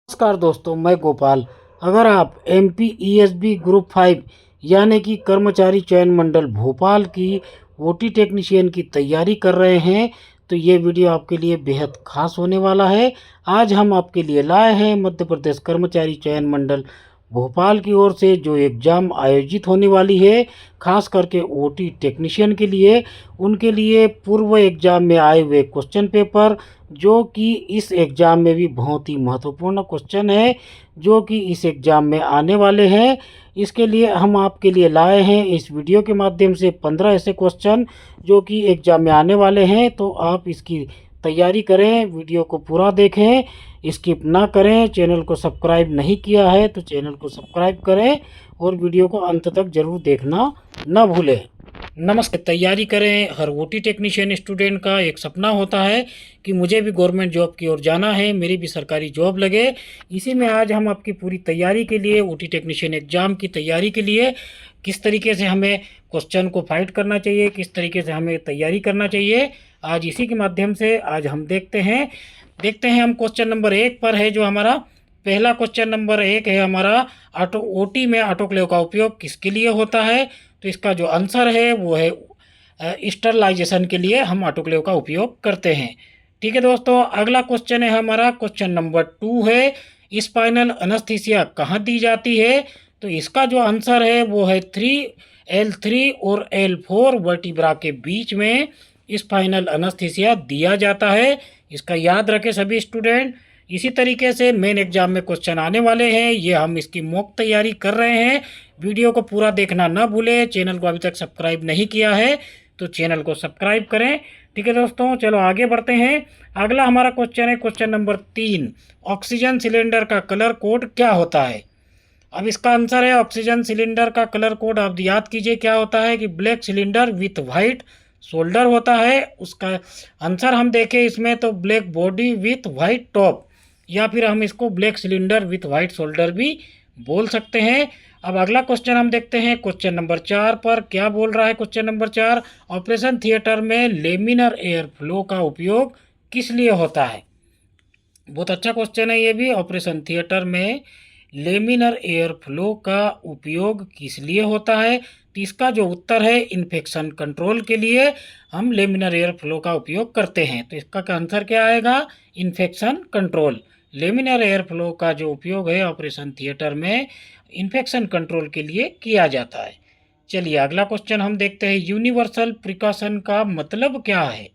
नमस्कार दोस्तों, मैं गोपाल। अगर आप MPESB ग्रुप 5 यानी कि कर्मचारी चयन मंडल भोपाल की ओटी टेक्नीशियन की तैयारी कर रहे हैं तो ये वीडियो आपके लिए बेहद खास होने वाला है। आज हम आपके लिए लाए हैं मध्य प्रदेश कर्मचारी चयन मंडल भोपाल की ओर से जो एग्ज़ाम आयोजित होने वाली है, खास करके ओटी टेक्नीशियन के लिए। उनके लिए पूर्व एग्ज़ाम में आए हुए क्वेश्चन पेपर, जो कि इस एग्ज़ाम में भी बहुत ही महत्वपूर्ण क्वेश्चन है, जो कि इस एग्ज़ाम में आने वाले हैं। इसके लिए हम आपके लिए लाए हैं इस वीडियो के माध्यम से 15 ऐसे क्वेश्चन जो कि एग्ज़ाम में आने वाले हैं। तो आप इसकी तैयारी करें, वीडियो को पूरा देखें, स्किप ना करें। चैनल को सब्सक्राइब नहीं किया है तो चैनल को सब्सक्राइब करें और वीडियो को अंत तक ज़रूर देखना ना भूलें। नमस्कार। तैयारी करें। हर ओटी टेक्नीशियन स्टूडेंट का एक सपना होता है कि मुझे भी गवर्नमेंट जॉब की ओर जाना है, मेरी भी सरकारी जॉब लगे। इसी में आज हम आपकी पूरी तैयारी के लिए, ओटी टेक्नीशियन एग्ज़ाम की तैयारी के लिए किस तरीके से हमें क्वेश्चन को फाइट करना चाहिए, किस तरीके से हमें तैयारी करना चाहिए, आज इसी के माध्यम से आज हम देखते हैं। हम क्वेश्चन नंबर 1 पर है। जो हमारा पहला क्वेश्चन नंबर 1 है हमारा, ओटी में ऑटोक्लेव का उपयोग किसके लिए होता है। तो इसका जो आंसर है वो है स्टरलाइजेशन के लिए हम ऑटोक्लेव का उपयोग करते हैं। ठीक है दोस्तों, अगला क्वेश्चन है हमारा, क्वेश्चन नंबर 2 है, स्पाइनल एनेस्थीसिया कहाँ दी जाती है। तो इसका जो आंसर है वो है L3 और L4 वर्टिब्रा के बीच में स्पाइनल एनेस्थीसिया दिया जाता है। इसका याद रखें सभी स्टूडेंट। इसी तरीके से मेन एग्जाम में क्वेश्चन आने वाले हैं, ये हम इसकी मॉक तैयारी कर रहे हैं। वीडियो को पूरा देखना ना भूलें। चैनल को अभी तक सब्सक्राइब नहीं किया है तो चैनल को सब्सक्राइब करें। ठीक है दोस्तों, चलो आगे बढ़ते हैं। अगला हमारा क्वेश्चन है क्वेश्चन नंबर 3, ऑक्सीजन सिलेंडर का कलर कोड क्या होता है। अब इसका आंसर है ऑक्सीजन सिलेंडर का कलर कोड, आप याद कीजिए क्या होता है कि black cylinder with white shoulder होता है। उसका आंसर हम देखें इसमें तो black body with white top, या फिर हम इसको black cylinder with white shoulder भी बोल सकते हैं। अब अगला क्वेश्चन हम देखते हैं क्वेश्चन नंबर 4 पर क्या बोल रहा है। क्वेश्चन नंबर 4, ऑपरेशन थिएटर में लेमिनर एयर फ्लो का उपयोग किस लिए होता है। बहुत अच्छा क्वेश्चन है ये भी। ऑपरेशन थिएटर में लेमिनर एयर फ्लो का उपयोग किस लिए होता है। तो इसका जो उत्तर है, इन्फेक्शन कंट्रोल के लिए हम लेमिनर एयर फ्लो का उपयोग करते हैं। तो इसका आंसर क्या आएगा, infection control. Laminar air flow का जो उपयोग है ऑपरेशन थिएटर में इन्फेक्शन कंट्रोल के लिए किया जाता है। चलिए अगला क्वेश्चन हम देखते हैं, यूनिवर्सल प्रिकॉशन का मतलब क्या है।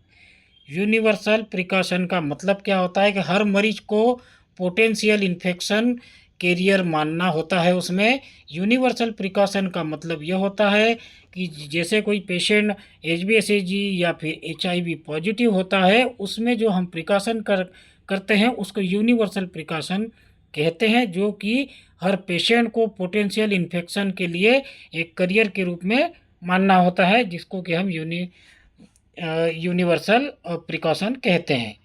यूनिवर्सल प्रिकॉशन का मतलब क्या होता है कि हर मरीज को पोटेंशियल इन्फेक्शन कैरियर मानना होता है। उसमें यूनिवर्सल प्रिकॉशन का मतलब यह होता है कि जैसे कोई पेशेंट HbSAg या फिर HIV पॉजिटिव होता है, उसमें जो हम प्रिकॉशन करते हैं उसको यूनिवर्सल प्रिकॉशन कहते हैं, जो कि हर पेशेंट को पोटेंशियल इन्फेक्शन के लिए एक करियर के रूप में मानना होता है, जिसको कि हम यूनिवर्सल प्रिकॉशन कहते हैं।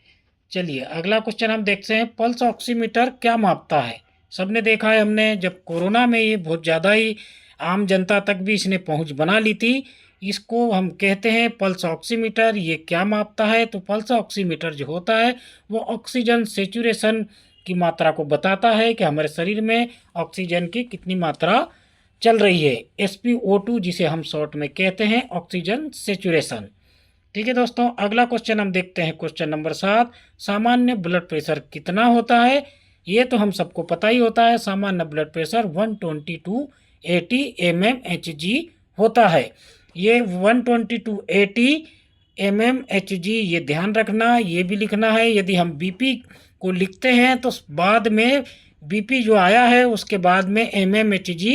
चलिए अगला क्वेश्चन हम देखते हैं, पल्स ऑक्सीमीटर क्या मापता है। सबने देखा है, हमने जब कोरोना में ये बहुत ज़्यादा ही आम जनता तक भी इसने पहुंच बना ली थी। इसको हम कहते हैं पल्स ऑक्सीमीटर। ये क्या मापता है, तो पल्स ऑक्सीमीटर जो होता है वो ऑक्सीजन सेचुरेशन की मात्रा को बताता है कि हमारे शरीर में ऑक्सीजन की कितनी मात्रा चल रही है। SpO2 जिसे हम शॉर्ट में कहते हैं ऑक्सीजन सेचुरेशन। ठीक है दोस्तों, अगला क्वेश्चन हम देखते हैं क्वेश्चन नंबर 7, सामान्य ब्लड प्रेशर कितना होता है। ये तो हम सबको पता ही होता है, सामान्य ब्लड प्रेशर 120/80 mmHg होता है। ये 120/80 mmHg ये ध्यान रखना, ये भी लिखना है। यदि हम बीपी को लिखते हैं तो बाद में बीपी जो आया है उसके बाद में mmHg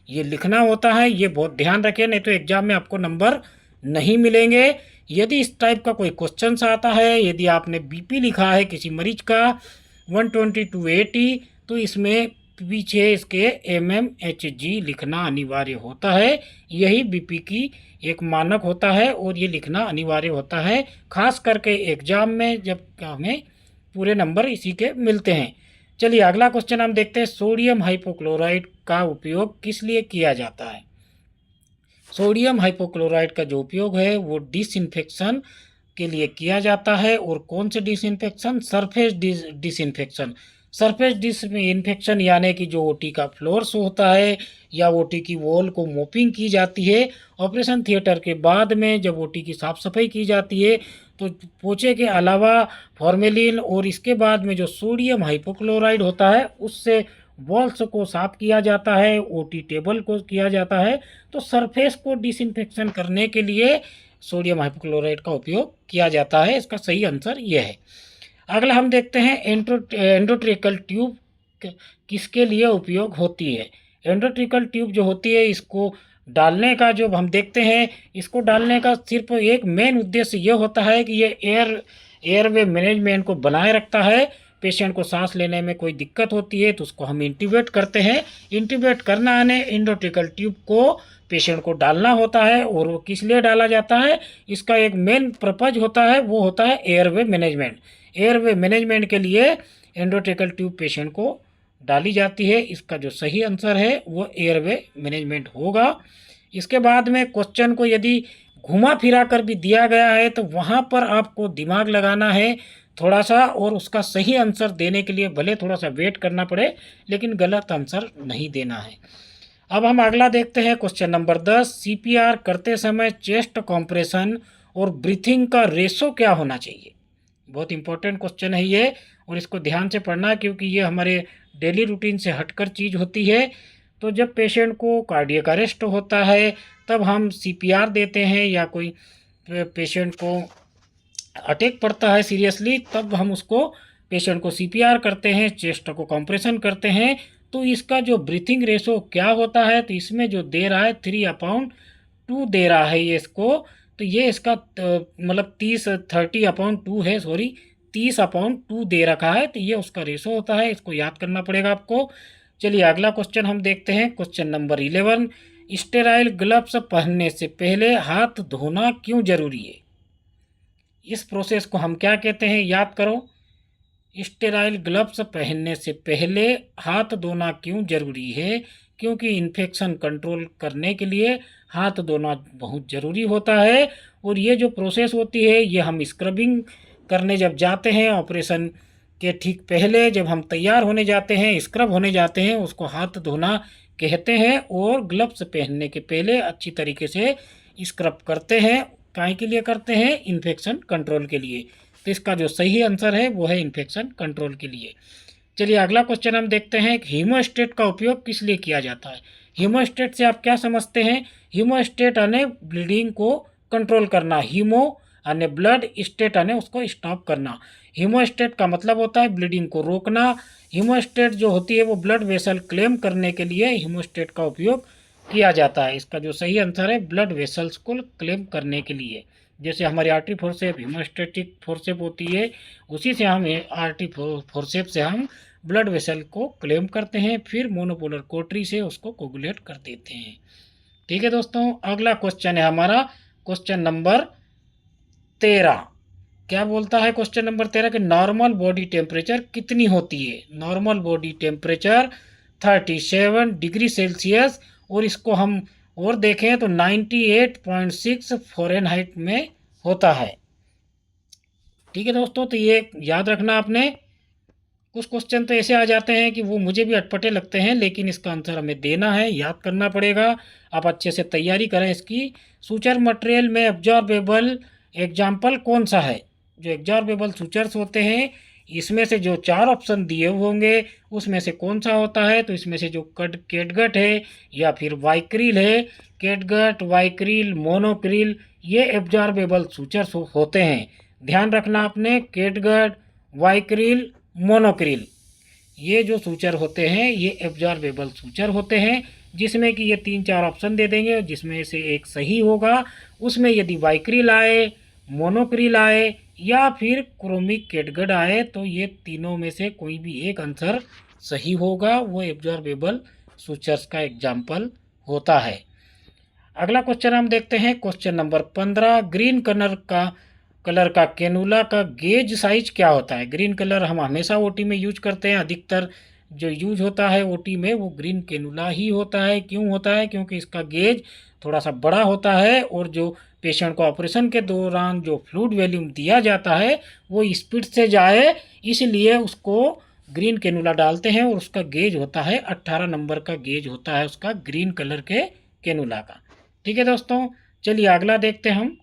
ये लिखना होता है। ये बहुत ध्यान रखें, नहीं तो एग्जाम में आपको नंबर नहीं मिलेंगे। यदि इस टाइप का कोई क्वेश्चन आता है, यदि आपने बीपी लिखा है किसी मरीज का 120/80, तो इसमें पीछे इसके mmHg लिखना अनिवार्य होता है। यही बीपी की एक मानक होता है और ये लिखना अनिवार्य होता है, खास करके एग्जाम में जब हमें पूरे नंबर इसी के मिलते हैं। चलिए अगला क्वेश्चन हम देखते हैं, सोडियम हाइपोक्लोराइड का उपयोग किस लिए किया जाता है। सोडियम हाइपोक्लोराइड का जो उपयोग है वो डिसइंफेक्शन के लिए किया जाता है। और कौन से disinfection, surface disinfection. Surface disk में इन्फेक्शन यानी कि जो ओटी का फ्लोर्स होता है या ओटी की वॉल को मोपिंग की जाती है ऑपरेशन थिएटर के बाद में, जब ओटी की साफ़ सफाई की जाती है तो पोछे के अलावा फॉर्मेलिन और इसके बाद में जो सोडियम हाइपोक्लोराइड होता है उससे वॉल्स को साफ किया जाता है, ओटी टेबल को किया जाता है। तो सरफेस को डिसइंफेक्शन करने के लिए सोडियम हाइपोक्लोराइड का उपयोग किया जाता है। इसका सही आंसर ये है। अगला हम देखते हैं एंडोट्रेकल ट्यूब किसके लिए उपयोग होती है। एंडोट्रेकल ट्यूब जो होती है इसको डालने का जो हम देखते हैं, इसको डालने का सिर्फ एक मेन उद्देश्य ये होता है कि ये एयरवे मैनेजमेंट को बनाए रखता है। पेशेंट को सांस लेने में कोई दिक्कत होती है तो उसको हम इंट्यूबेट करते हैं। इंट्यूबेट करना आने एंडोट्रेकल ट्यूब को पेशेंट को डालना होता है। और वो किस लिए डाला जाता है, इसका एक मेन पर्पज होता है, वो होता है एयरवे मैनेजमेंट। एयरवे मैनेजमेंट के लिए एंडोट्रेकल ट्यूब पेशेंट को डाली जाती है। इसका जो सही आंसर है वो एयरवे मैनेजमेंट होगा। इसके बाद में क्वेश्चन को यदि घुमा फिरा कर भी दिया गया है तो वहाँ पर आपको दिमाग लगाना है थोड़ा सा, और उसका सही आंसर देने के लिए भले थोड़ा सा वेट करना पड़े लेकिन गलत आंसर नहीं देना है। अब हम अगला देखते हैं क्वेश्चन नंबर 10। सीपीआर करते समय चेस्ट कॉम्प्रेशन और ब्रीथिंग का रेशो क्या होना चाहिए। बहुत इंपॉर्टेंट क्वेश्चन है ये, और इसको ध्यान से पढ़ना क्योंकि ये हमारे डेली रूटीन से हटकर चीज़ होती है। तो जब पेशेंट को कार्डियक अरेस्ट होता है तब हम सीपीआर देते हैं, या कोई पेशेंट को अटैक पड़ता है सीरियसली तब हम उसको पेशेंट को सीपीआर करते हैं, चेस्ट को कंप्रेशन करते हैं। तो इसका जो ब्रीथिंग रेशो क्या होता है, तो इसमें जो दे रहा है 3/2 दे रहा है ये इसको। तो ये इसका मतलब 30/2 है, सॉरी 30/2 दे रखा है। तो ये उसका रेशो होता है, इसको याद करना पड़ेगा आपको। चलिए अगला क्वेश्चन हम देखते हैं, क्वेश्चन नंबर 11। स्टेराइल ग्लव्स पहनने से पहले हाथ धोना क्यों जरूरी है। इस प्रोसेस को हम क्या कहते हैं, याद करो। स्टेराइल ग्लव्स पहनने से पहले हाथ धोना क्यों जरूरी है, क्योंकि इन्फेक्शन कंट्रोल करने के लिए हाथ धोना बहुत ज़रूरी होता है। और ये जो प्रोसेस होती है ये हम स्क्रबिंग करने जब जाते हैं ऑपरेशन के ठीक पहले, जब हम तैयार होने जाते हैं, स्क्रब होने जाते हैं, उसको हाथ धोना कहते हैं। और ग्लव्स पहनने के पहले अच्छी तरीके से स्क्रब करते हैं। काहे के लिए करते हैं, इन्फेक्शन कंट्रोल के लिए। तो इसका जो सही आंसर है वो है इन्फेक्शन कंट्रोल के लिए। चलिए अगला क्वेश्चन हम देखते हैं, हीमोस्टेट का उपयोग किस लिए किया जाता है। हीमोस्टेट से आप क्या समझते हैं। हीमोस्टेट यानी ब्लीडिंग को कंट्रोल करना, हीमो यानी ब्लड, स्टेट यानी उसको स्टॉप करना। हीमोस्टेट का मतलब होता है ब्लीडिंग को रोकना। हीमोस्टेट जो होती है वो ब्लड वेसल क्लेम करने के लिए हीमोस्टेट का उपयोग किया जाता है। इसका जो सही आंसर है ब्लड वेसल्स को क्लेम करने के लिए। जैसे हमारी आर्टरी फोर्सेप हीमोस्टेटिक फोर्सेप होती है, उसी से हम आर्टरी फोर्सेप से हम ब्लड वेसल को क्लेम करते हैं, फिर मोनोपोलर कोटरी से उसको कोगुलेट कर देते हैं। ठीक है दोस्तों, अगला क्वेश्चन है हमारा क्वेश्चन नंबर 13। क्या बोलता है क्वेश्चन नंबर 13 कि नॉर्मल बॉडी टेम्परेचर कितनी होती है। Normal body temperature 37 degree Celsius, और इसको हम और देखें तो 98.6 फ़ारेनहाइट में होता है। ठीक है दोस्तों, तो ये याद रखना आपने। कुछ क्वेश्चन तो ऐसे आ जाते हैं कि वो मुझे भी अटपटे लगते हैं, लेकिन इसका आंसर हमें देना है, याद करना पड़ेगा। आप अच्छे से तैयारी करें इसकी। सूचर मटेरियल में एब्जॉर्बेबल एग्जाम्पल कौन सा है। जो एग्जॉर्बेबल सूचर्स होते हैं इसमें से जो 4 ऑप्शन दिए होंगे उसमें से कौन सा होता है, तो इसमें से जो कैटगट है या फिर वाइक्रिल है, कैटगट, वाइक्रिल, मोनोक्रिल, ये एब्जॉर्बेबल सूचर्स होते हैं। ध्यान रखना आपने, कैटगट, वाइक्रिल, मोनोक्रिल, ये जो सूचर होते हैं ये एब्जॉर्बेबल सूचर होते हैं, जिसमें कि ये 3-4 ऑप्शन दे देंगे जिसमें से एक सही होगा। उसमें यदि वाइक्रिल आए, मोनोक्रिल आए या फिर क्रोमिक कैटगट आए तो ये तीनों में से कोई भी एक आंसर सही होगा, वो एब्जॉर्बेबल सूचर्स का एग्जाम्पल होता है। अगला क्वेश्चन हम देखते हैं, क्वेश्चन नंबर 15। ग्रीन कलर का कैनुला का गेज साइज क्या होता है। ग्रीन कलर हम हमेशा ओटी में यूज करते हैं, अधिकतर जो यूज होता है ओटी में वो ग्रीन कैनुला ही होता है। क्यों होता है, क्योंकि इसका गेज थोड़ा सा बड़ा होता है, और जो पेशेंट को ऑपरेशन के दौरान जो फ्लूइड वॉल्यूम दिया जाता है वो स्पीड से जाए, इसलिए उसको ग्रीन कैनुला डालते हैं और उसका गेज होता है 18 नंबर का गेज होता है उसका ग्रीन कलर के कैनुला का। ठीक है दोस्तों, चलिए अगला देखते हैं हम।